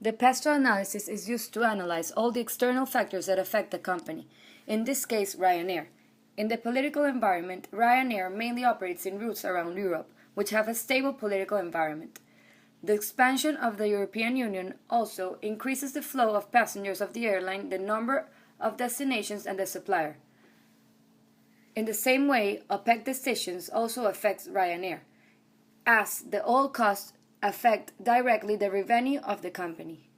The Pestle analysis is used to analyze all the external factors that affect the company, in this case Ryanair. In the political environment, Ryanair mainly operates in routes around Europe, which have a stable political environment. The expansion of the European Union also increases the flow of passengers of the airline, the number of destinations, and the supplier. In the same way, OPEC decisions also affects Ryanair, as the oil costs affect directly the revenue of the company.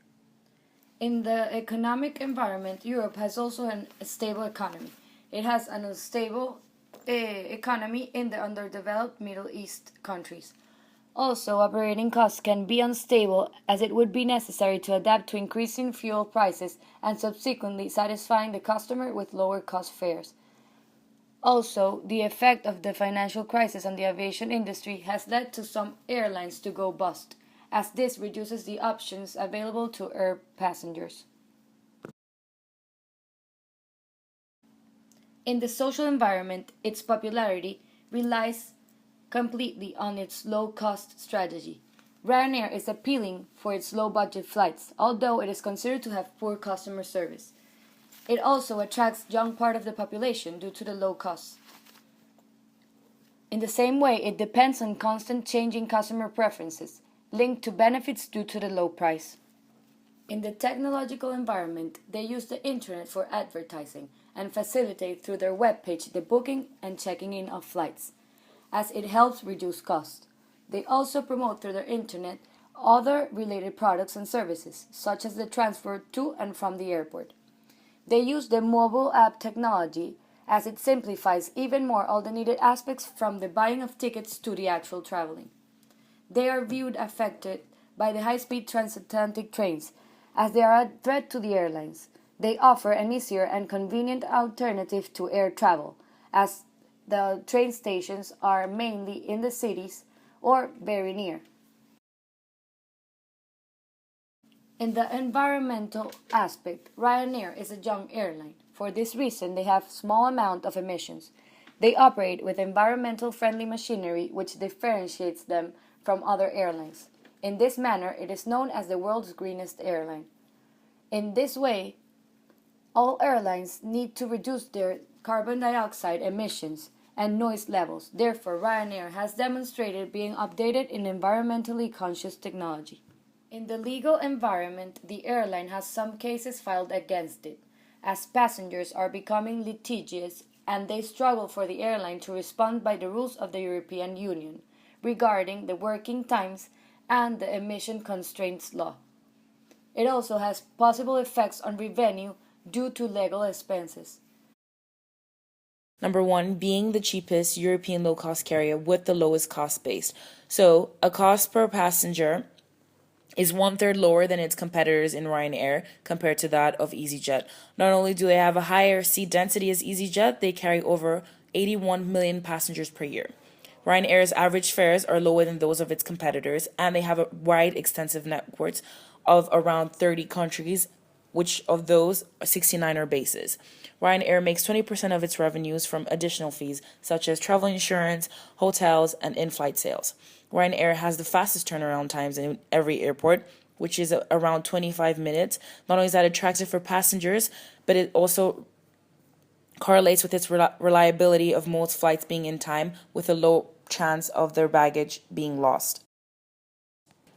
In the economic environment, Europe has also a stable economy. It has an unstable economy in the underdeveloped Middle East countries. Also, operating costs can be unstable as it would be necessary to adapt to increasing fuel prices and subsequently satisfying the customer with lower cost fares. Also, the effect of the financial crisis on the aviation industry has led to some airlines to go bust, as this reduces the options available to air passengers. In the social environment, its popularity relies completely on its low-cost strategy. Ryanair is appealing for its low-budget flights, although it is considered to have poor customer service. It also attracts young part of the population due to the low costs. In the same way, it depends on constant changing customer preferences, linked to benefits due to the low price. In the technological environment, they use the internet for advertising and facilitate through their webpage the booking and checking in of flights, as it helps reduce costs. They also promote through their internet other related products and services, such as the transfer to and from the airport. They use the mobile app technology as it simplifies even more all the needed aspects from the buying of tickets to the actual traveling. They are viewed affected by the high-speed transatlantic trains as they are a threat to the airlines. They offer an easier and convenient alternative to air travel, as the train stations are mainly in the cities or very near. In the environmental aspect, Ryanair is a young airline. For this reason, they have small amount of emissions. They operate with environmental friendly machinery which differentiates them from other airlines. In this manner, it is known as the world's greenest airline. In this way, all airlines need to reduce their carbon dioxide emissions and noise levels. Therefore, Ryanair has demonstrated being updated in environmentally conscious technology. In the legal environment, the airline has some cases filed against it, as passengers are becoming litigious and they struggle for the airline to respond by the rules of the European Union regarding the working times and the emission constraints law. It also has possible effects on revenue due to legal expenses. Number one, being the cheapest European low-cost carrier with the lowest cost base. So, a cost per passenger is 1/3 lower than its competitors in Ryanair compared to that of EasyJet. Not only do they have a higher seat density as EasyJet, they carry over 81 million passengers per year. Ryanair's average fares are lower than those of its competitors, and they have a wide, extensive networks of around 30 countries, which of those 69 are bases. Ryanair makes 20% of its revenues from additional fees, such as travel insurance, hotels, and in-flight sales. Ryanair has the fastest turnaround times in every airport, which is around 25 minutes. Not only is that attractive for passengers, but it also correlates with its reliability of most flights being in time, with a low chance of their baggage being lost.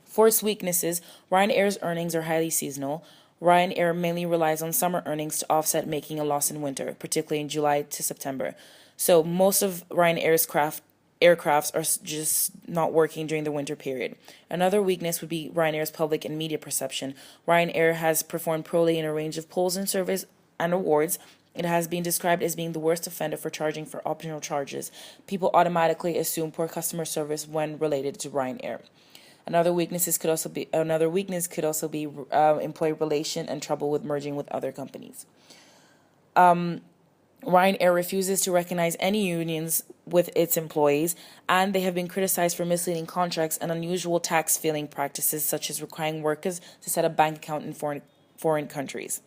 For its weaknesses, Ryanair's earnings are highly seasonal. Ryanair mainly relies on summer earnings to offset making a loss in winter, particularly in July to September. So most of Ryanair's aircrafts are just not working during the winter period. Another weakness would be Ryanair's public and media perception. Ryanair has performed poorly in a range of polls and surveys and awards. It has been described as being the worst offender for charging for optional charges. People automatically assume poor customer service when related to Ryanair. Another weakness could also be employee relation and trouble with merging with other companies. Ryanair refuses to recognize any unions with its employees, and they have been criticized for misleading contracts and unusual tax filing practices, such as requiring workers to set a bank account in foreign countries.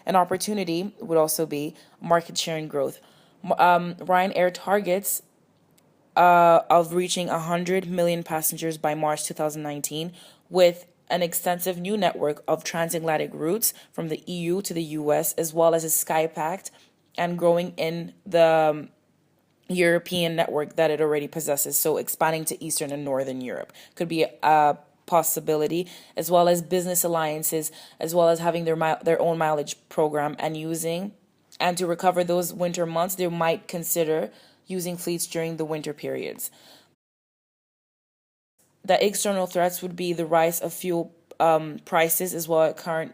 An opportunity would also be market share and growth. Ryanair targets of reaching 100 million passengers by March 2019, with an extensive new network of transatlantic routes from the EU to the US, as well as a Sky Pact, and growing in the European network that it already possesses. So expanding to Eastern and Northern Europe could be a possibility, as well as business alliances, as well as having their own mileage program and to recover those winter months, they might consider using fleets during the winter periods. The external threats would be the rise of fuel prices, as well as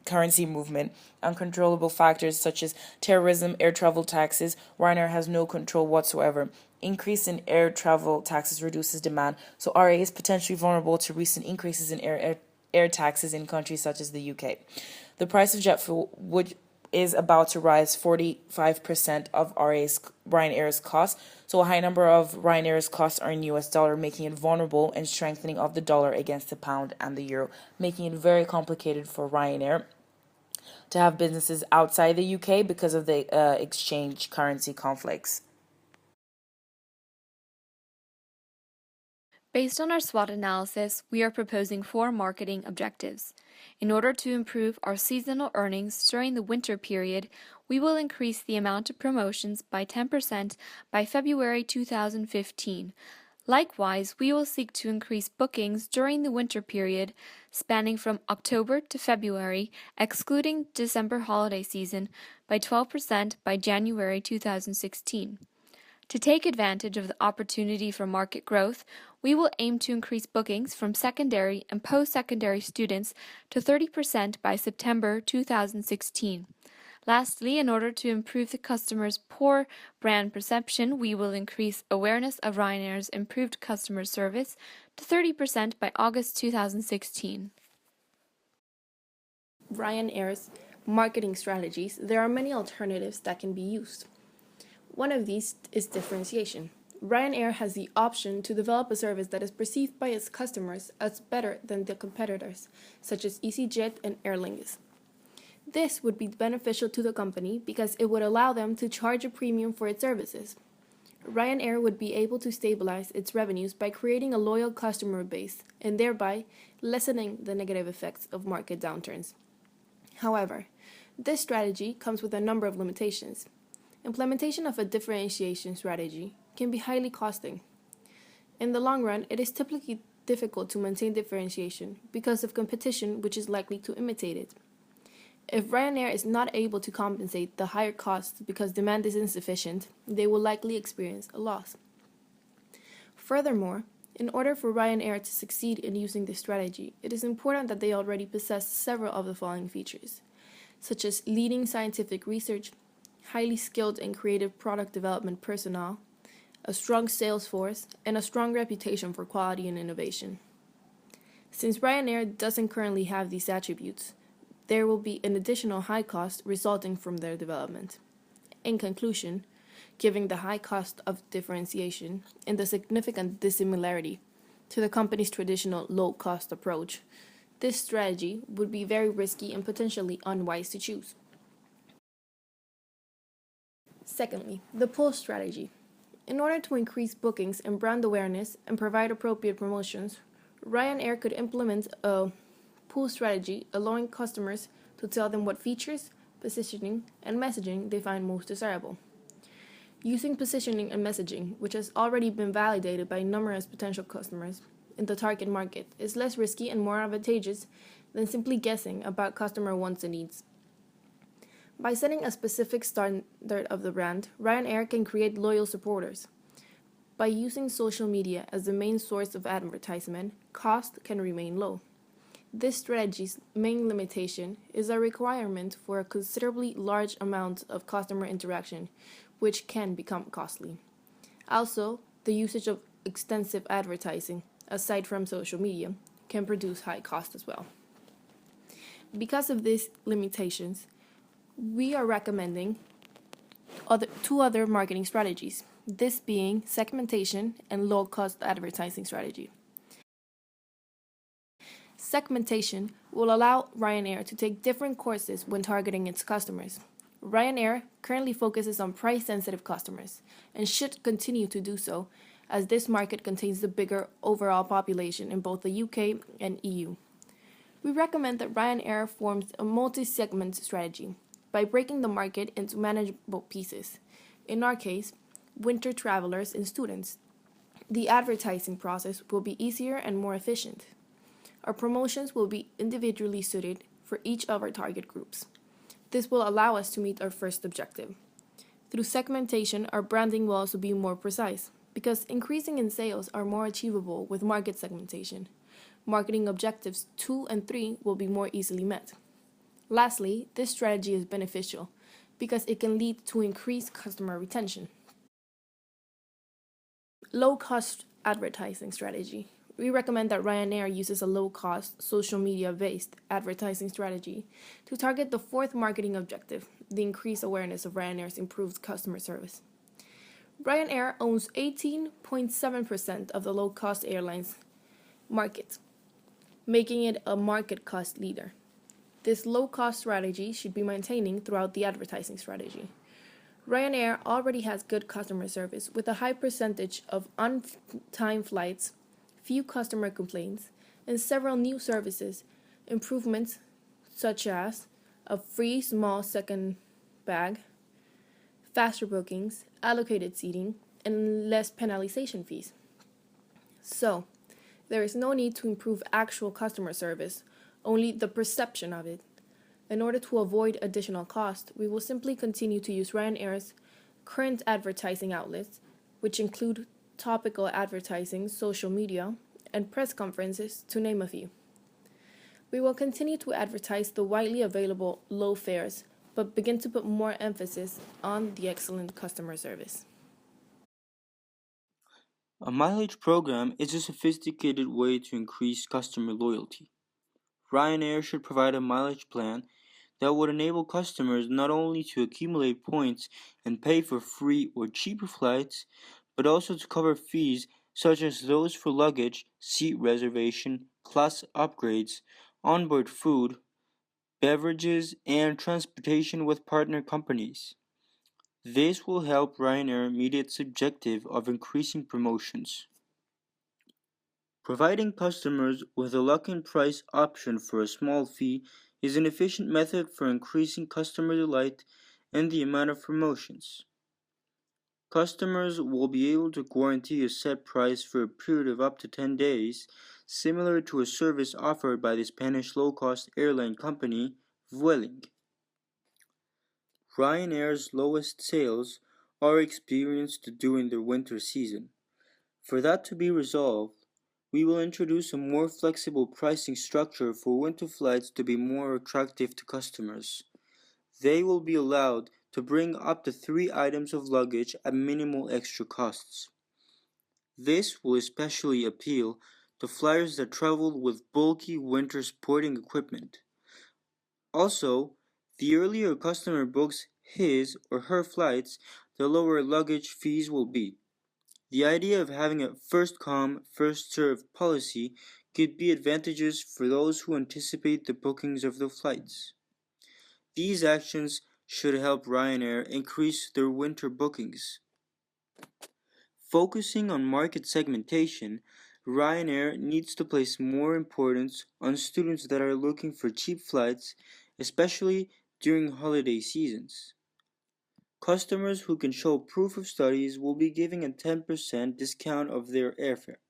currency movement, uncontrollable factors such as terrorism, air travel taxes. Ryanair has no control whatsoever. Increase in air travel taxes reduces demand, so RA is potentially vulnerable to recent increases in air taxes in countries such as the UK. The price of jet fuel is about to rise 45% of Ryanair's costs, so a high number of Ryanair's costs are in US dollar, making it vulnerable and strengthening of the dollar against the pound and the euro, making it very complicated for Ryanair to have businesses outside the UK because of the exchange currency conflicts. Based on our SWOT analysis, we are proposing 4 marketing objectives. In order to improve our seasonal earnings during the winter period, we will increase the amount of promotions by 10% by February 2015. Likewise, we will seek to increase bookings during the winter period, spanning from October to February, excluding December holiday season, by 12% by January 2016. To take advantage of the opportunity for market growth, we will aim to increase bookings from secondary and post-secondary students to 30% by September 2016. Lastly, in order to improve the customer's poor brand perception, we will increase awareness of Ryanair's improved customer service to 30% by August 2016. Ryanair's marketing strategies, there are many alternatives that can be used. One of these is differentiation. Ryanair has the option to develop a service that is perceived by its customers as better than the competitors, such as EasyJet and Aer Lingus. This would be beneficial to the company because it would allow them to charge a premium for its services. Ryanair would be able to stabilize its revenues by creating a loyal customer base and thereby lessening the negative effects of market downturns. However, this strategy comes with a number of limitations. Implementation of a differentiation strategy can be highly costly. In the long run, it is typically difficult to maintain differentiation because of competition which is likely to imitate it. If Ryanair is not able to compensate the higher costs because demand is insufficient, they will likely experience a loss. Furthermore, in order for Ryanair to succeed in using this strategy, it is important that they already possess several of the following features, such as leading scientific research, highly skilled and creative product development personnel, a strong sales force, and a strong reputation for quality and innovation. Since Ryanair doesn't currently have these attributes, there will be an additional high cost resulting from their development. In conclusion, given the high cost of differentiation and the significant dissimilarity to the company's traditional low-cost approach, this strategy would be very risky and potentially unwise to choose. Secondly, the pull strategy. In order to increase bookings and brand awareness and provide appropriate promotions, Ryanair could implement a pull strategy allowing customers to tell them what features, positioning, and messaging they find most desirable. Using positioning and messaging, which has already been validated by numerous potential customers in the target market, is less risky and more advantageous than simply guessing about customer wants and needs. By setting a specific standard of the brand, Ryanair can create loyal supporters. By using social media as the main source of advertisement, cost can remain low. This strategy's main limitation is a requirement for a considerably large amount of customer interaction, which can become costly. Also, the usage of extensive advertising, aside from social media, can produce high costs as well. Because of these limitations, we are recommending two other marketing strategies, this being segmentation and low-cost advertising strategy. Segmentation will allow Ryanair to take different courses when targeting its customers. Ryanair currently focuses on price sensitive customers and should continue to do so as this market contains the bigger overall population in both the UK and EU. We recommend that Ryanair forms a multi segment strategy by breaking the market into manageable pieces. In our case, winter travelers and students. The advertising process will be easier and more efficient. Our promotions will be individually suited for each of our target groups. This will allow us to meet our first objective. Through segmentation, our branding will also be more precise, because increasing in sales are more achievable with market segmentation. Marketing objectives 2 and 3 will be more easily met. Lastly, this strategy is beneficial because it can lead to increased customer retention. Low-cost advertising strategy. We recommend that Ryanair uses a low-cost, social media-based advertising strategy to target the fourth marketing objective, the increased awareness of Ryanair's improved customer service. Ryanair owns 18.7% of the low-cost airlines market, making it a market cost leader. This low-cost strategy should be maintaining throughout the advertising strategy. Ryanair already has good customer service with a high percentage of on-time flights, few customer complaints, and several new services improvements such as a free small second bag, faster bookings, allocated seating, and less penalization fees. So, there is no need to improve actual customer service, only the perception of it. In order to avoid additional cost, we will simply continue to use Ryanair's current advertising outlets, which include topical advertising, social media, and press conferences, to name a few. We will continue to advertise the widely available low fares, but begin to put more emphasis on the excellent customer service. A mileage program is a sophisticated way to increase customer loyalty. Ryanair should provide a mileage plan that would enable customers not only to accumulate points and pay for free or cheaper flights, but also to cover fees such as those for luggage, seat reservation, class upgrades, onboard food, beverages, and transportation with partner companies. This will help Ryanair meet its objective of increasing promotions. Providing customers with a lock-in price option for a small fee is an efficient method for increasing customer delight and the amount of promotions. Customers will be able to guarantee a set price for a period of up to 10 days, similar to a service offered by the Spanish low-cost airline company Vueling. Ryanair's lowest sales are experienced during the winter season. For that to be resolved, we will introduce a more flexible pricing structure for winter flights to be more attractive to customers. They will be allowed to bring up to 3 items of luggage at minimal extra costs. This will especially appeal to flyers that travel with bulky winter sporting equipment. Also, the earlier a customer books his or her flights, the lower luggage fees will be. The idea of having a first come, first served policy could be advantageous for those who anticipate the bookings of the flights. These actions should help Ryanair increase their winter bookings. Focusing on market segmentation, Ryanair needs to place more importance on students that are looking for cheap flights, especially during holiday seasons. Customers who can show proof of studies will be given a 10% discount of their airfare.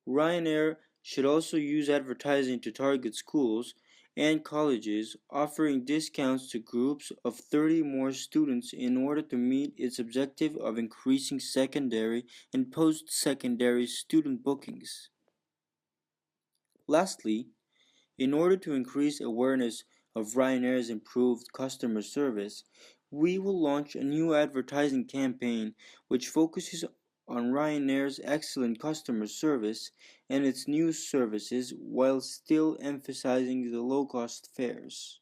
Ryanair should also use advertising to target schools and colleges, offering discounts to groups of 30 more students in order to meet its objective of increasing secondary and post-secondary student bookings. Lastly, in order to increase awareness of Ryanair's improved customer service, we will launch a new advertising campaign which focuses on Ryanair's excellent customer service and its new services while still emphasizing the low-cost fares.